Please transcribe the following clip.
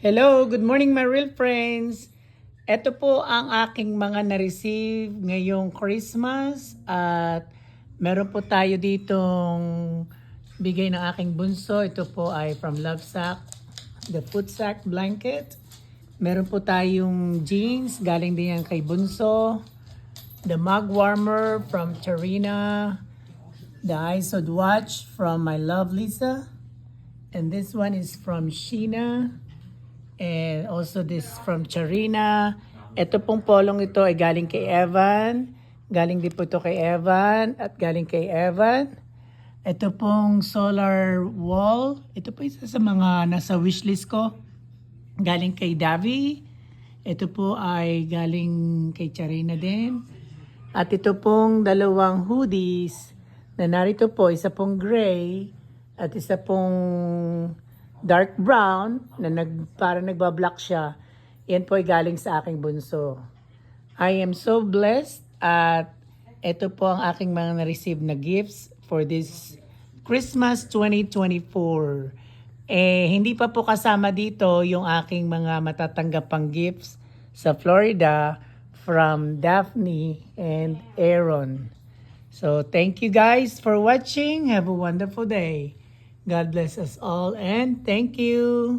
Hello, good morning my real friends. Ito po ang aking mga na-receive ngayong Christmas at meron po tayo ditong bigay ng aking bunso. Ito po ay from Lovesack, the food sack blanket. Meron po tayong jeans, galing din yan kay bunso. The mug warmer from Tarina. The ISOD watch from my love Lisa. And this one is from Sheena. And also this from Charina. Ito pong polong ito ay galing kay Evan. Galing din po ito kay Evan at galing kay Evan. Ito pong solar wall. Ito po isa sa mga nasa wishlist ko. Galing kay Davi. Ito po ay galing kay Charina din. At ito pong dalawang hoodies na narito po. Isa pong gray at isa pong dark brown na parang nagbablock siya. Yan po ay galing sa aking bunso. I am so blessed at ito po ang aking mga na-receive na gifts for this Christmas 2024. Hindi pa po kasama dito yung aking mga matatanggapang gifts sa Florida from Daphne and Aaron. So thank you guys for watching. Have a wonderful day. God bless us all and thank you.